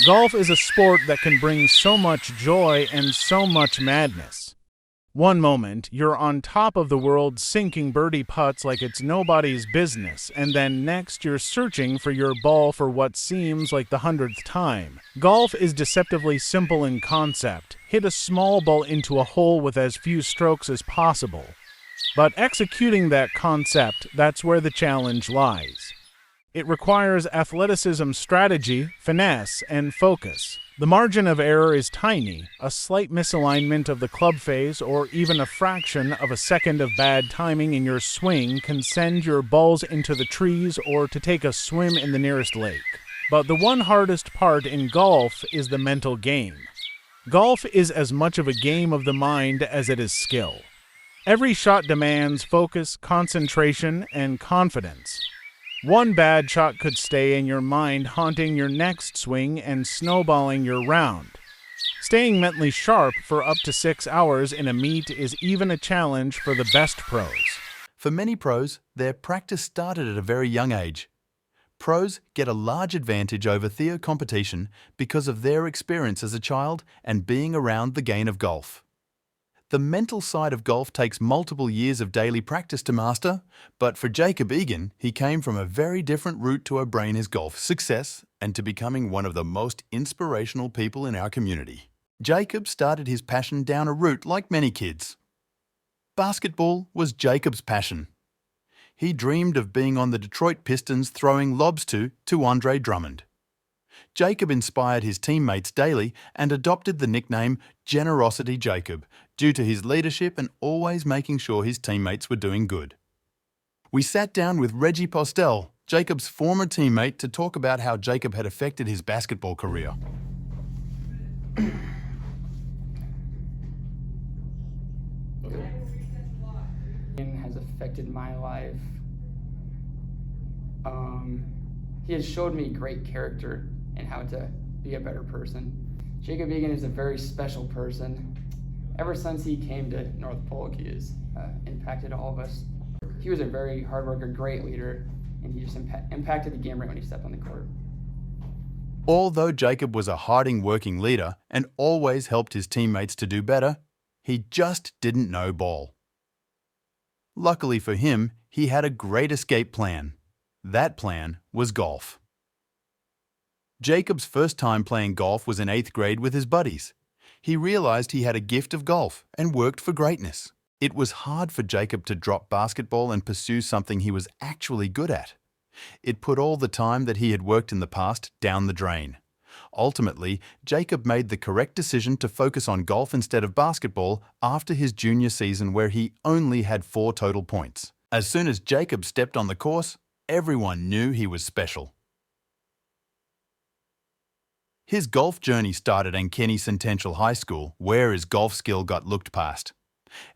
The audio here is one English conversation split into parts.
Golf is a sport that can bring so much joy and so much madness. One moment, you're on top of the world sinking birdie putts like it's nobody's business, and then next you're searching for your ball for what seems like the 100th time. Golf is deceptively simple in concept. Hit a small ball into a hole with as few strokes as possible. But executing that concept, that's where the challenge lies. It requires athleticism, strategy, finesse, and focus. The margin of error is tiny. A slight misalignment of the club face or even a fraction of a second of bad timing in your swing can send your balls into the trees or to take a swim in the nearest lake. But the one hardest part in golf is the mental game. Golf is as much of a game of the mind as it is skill. Every shot demands focus, concentration, and confidence. One bad shot could stay in your mind, haunting your next swing and snowballing your round. Staying mentally sharp for up to 6 hours in a meet is even a challenge for the best pros. For many pros, their practice started at a very young age. Pros get a large advantage over their competition because of their experience as a child and being around the game of golf. The mental side of golf takes multiple years of daily practice to master, but for Jacob Egan, he came from a very different route to obtain his golf success and to becoming one of the most inspirational people in our community. Jacob started his passion down a route like many kids. Basketball was Jacob's passion. He dreamed of being on the Detroit Pistons throwing lobs to Andre Drummond. Jacob inspired his teammates daily and adopted the nickname Generosity Jacob due to his leadership and always making sure his teammates were doing good. We sat down with Reggie Postel, Jacob's former teammate, to talk about how Jacob had affected his basketball career. Has affected my life. He has showed me great character and how to be a better person. Jacob Egan is a very special person. Ever since he came to North Polk, he has impacted all of us. He was a very hard worker, great leader, and he just impacted the game right when he stepped on the court. Although Jacob was a harding working leader and always helped his teammates to do better, he just didn't know ball. Luckily for him, he had a great escape plan. That plan was golf. Jacob's first time playing golf was in 8th grade with his buddies. He realized he had a gift of golf and worked for greatness. It was hard for Jacob to drop basketball and pursue something he was actually good at. It put all the time that he had worked in the past down the drain. Ultimately, Jacob made the correct decision to focus on golf instead of basketball after his junior season, where he only had 4 total points. As soon as Jacob stepped on the course, everyone knew he was special. His golf journey started at Ankeny Centennial High School, where his golf skill got looked past.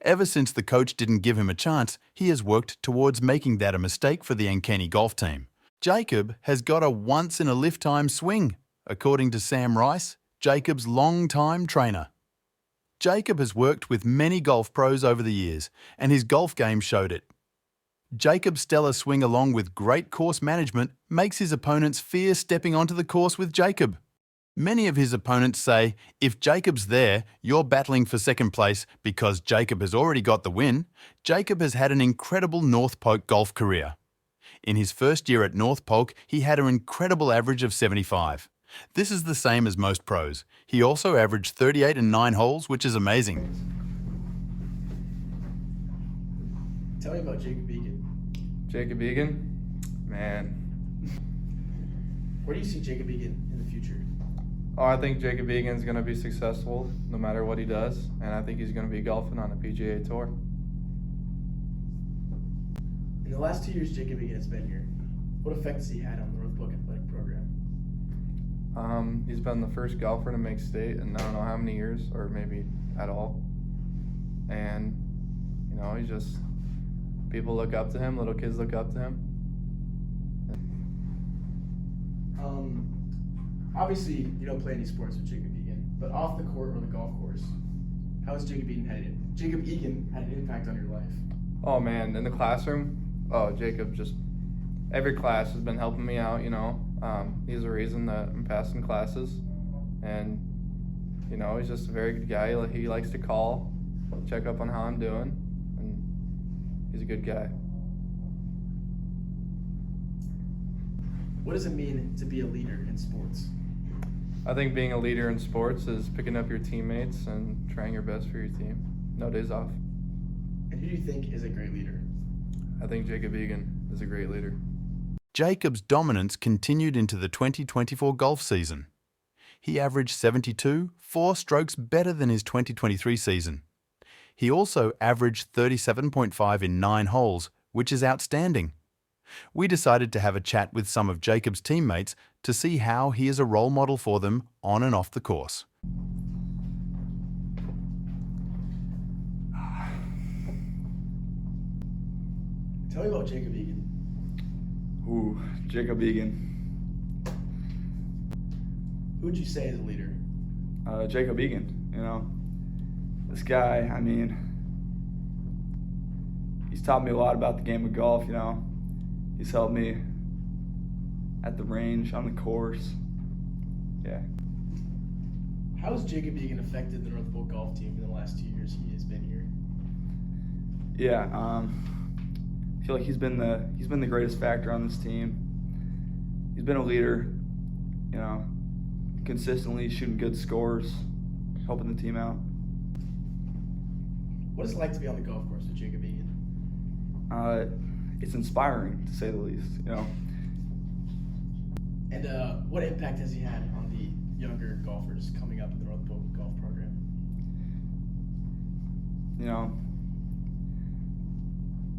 Ever since the coach didn't give him a chance, he has worked towards making that a mistake for the Ankeny golf team. Jacob has got a once-in-a-lifetime swing, according to Sam Rice, Jacob's long-time trainer. Jacob has worked with many golf pros over the years, and his golf game showed it. Jacob's stellar swing, along with great course management, makes his opponents fear stepping onto the course with Jacob. Many of his opponents say, if Jacob's there, you're battling for second place because Jacob has already got the win. Jacob has had an incredible North Polk golf career. In his first year at North Polk, he had an incredible average of 75. This is the same as most pros. He also averaged 38 and 9 holes, which is amazing. Tell me about Jacob Egan. Jacob Egan? Man. Where do you see Jacob Egan in the future? Oh, I think Jacob Egan's going to be successful no matter what he does, and I think he's going to be golfing on the PGA Tour. In the last 2 years Jacob Egan has been here, what effect has he had on the North Polk Athletic Program? He's been the first golfer to make state in I don't know how many years, or maybe at all. And, you know, he's just, people look up to him, little kids look up to him. Obviously, you don't play any sports with Jacob Egan, but off the court or the golf course, how has Jacob Egan had an impact on your life? Oh man, in the classroom, Jacob just, every class has been helping me out, you know. He's the reason that I'm passing classes. And, you know, he's just a very good guy. He likes to call, check up on how I'm doing, and he's a good guy. What does it mean to be a leader in sports? I think being a leader in sports is picking up your teammates and trying your best for your team. No days off. And who do you think is a great leader? I think Jacob Egan is a great leader. Jacob's dominance continued into the 2024 golf season. He averaged 72, 4 strokes better than his 2023 season. He also averaged 37.5 in 9 holes, which is outstanding. We decided to have a chat with some of Jacob's teammates to see how he is a role model for them on and off the course. Tell me about Jacob Egan. Ooh, Jacob Egan. Who would you say is a leader? Jacob Egan, you know. This guy, I mean, he's taught me a lot about the game of golf, you know. He's helped me at the range, on the course. Yeah. How has Jacob Egan affected the North Pole golf team in the last 2 years he has been here? Yeah, I feel like he's been the greatest factor on this team. He's been a leader, you know, consistently shooting good scores, helping the team out. What is it like to be on the golf course with Jacob Egan? It's inspiring, to say the least, you know. And what impact has he had on the younger golfers coming up in the North Pole golf program? You know,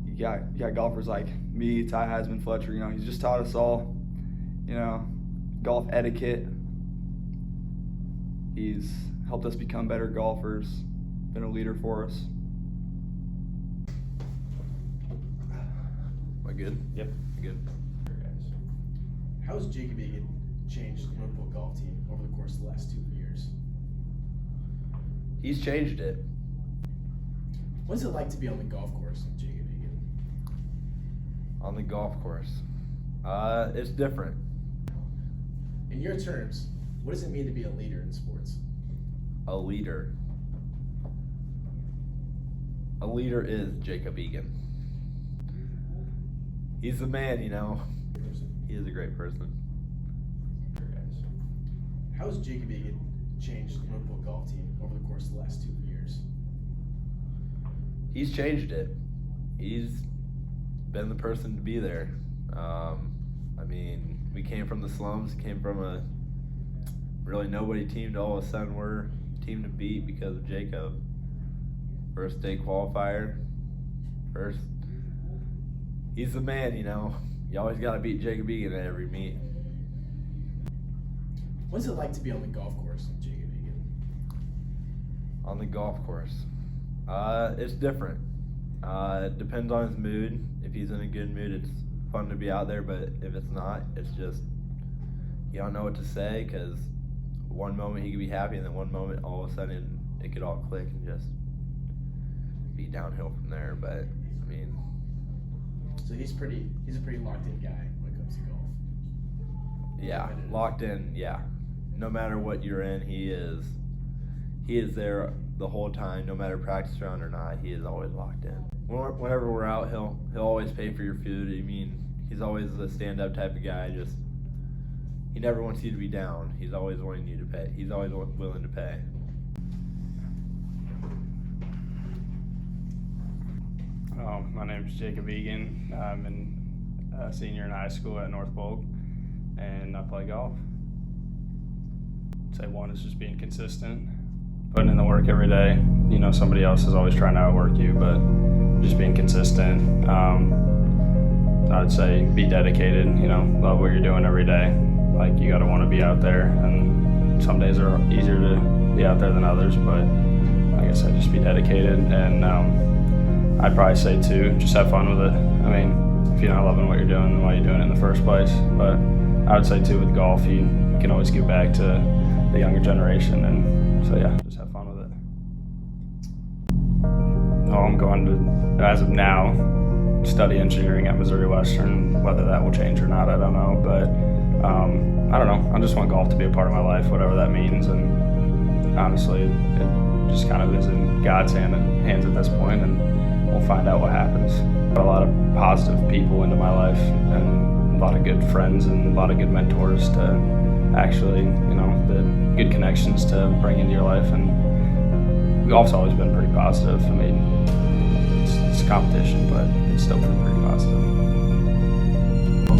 you got golfers like me, Ty Hasman Fletcher, you know, he's just taught us all, you know, golf etiquette. He's helped us become better golfers, been a leader for us. Am I good? Yep. Good. How has Jacob Egan changed the North Pole golf team over the course of the last 2 years? He's changed it. What's it like to be on the golf course with Jacob Egan? On the golf course. It's different. In your terms, what does it mean to be a leader in sports? A leader. A leader is Jacob Egan. He's the man, you know. He is a great person. How has Jacob Egan changed the North Pole golf team over the course of the last 2 years? He's changed it. He's been the person to be there. I mean, we came from the slums, came from a really nobody team to all of a sudden we're a team to beat because of Jacob. First state qualifier. First. He's the man, you know. You always got to beat Jacob Egan at every meet. What's it like to be on the golf course with Jacob Egan? On the golf course. It's different. It depends on his mood. If he's in a good mood, it's fun to be out there, but if it's not, it's just, you don't know what to say because one moment he could be happy and then one moment all of a sudden it could all click and just be downhill from there. But, I mean. So he's a pretty locked in guy when it comes to golf. Yeah, locked in, yeah. No matter what you're in, he is there the whole time, no matter practice round or not, he is always locked in. Whenever we're out, he'll always pay for your food. I mean, he's always a stand-up type of guy. He never wants you to be down. He's always wanting you to pay. He's always willing to pay. My name's Jacob Egan. I'm a senior in high school at North Polk, and I play golf. I'd say one is just being consistent, putting in the work every day. You know, somebody else is always trying to outwork you, but just being consistent. I'd say be dedicated, you know, love what you're doing every day. Like, you gotta wanna be out there, and some days are easier to be out there than others, but like I said, just be dedicated. And I'd probably say too, just have fun with it. I mean, if you're not loving what you're doing, then why are you doing it in the first place? But I would say too, with golf, you can always give back to the younger generation, and so yeah, just have fun with it. Oh, I'm going to, as of now, study engineering at Missouri Western. Whether that will change or not, I don't know. But I don't know. I just want golf to be a part of my life, whatever that means. And honestly, it just kind of is in God's hands at this point, and we'll find out what happens. Got a lot of positive people into my life, and a lot of good friends, and a lot of good mentors to actually, the good connections to bring into your life. And golf's always been pretty positive. I mean, it's competition, but it's still been pretty positive.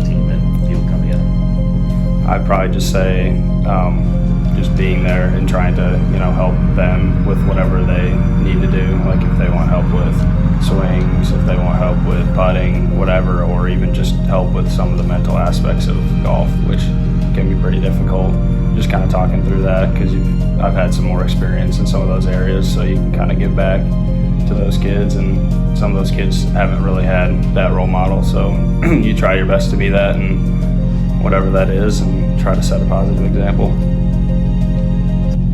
Team and people come together. I'd probably just say just being there and trying to help them with whatever they need to do. Like if they want help with swings, if they want help with putting, whatever, or even just help with some of the mental aspects of golf, which can be pretty difficult. Just kind of talking through that, because I've had some more experience in some of those areas, so you can kind of give back to those kids, and some of those kids haven't really had that role model, so you try your best to be that, and whatever that is, and try to set a positive example.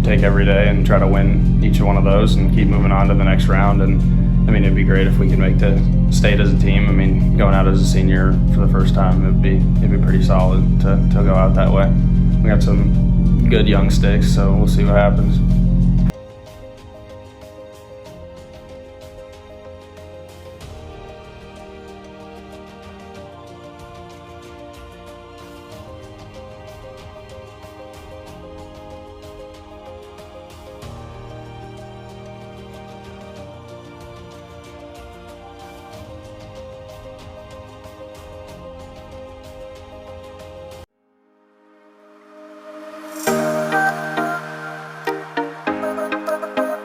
Take every day and try to win each one of those and keep moving on to the next round. And I mean, it'd be great if we could make the state as a team. I mean, going out as a senior for the first time, it'd be pretty solid to go out that way. We got some good young sticks, so we'll see what happens.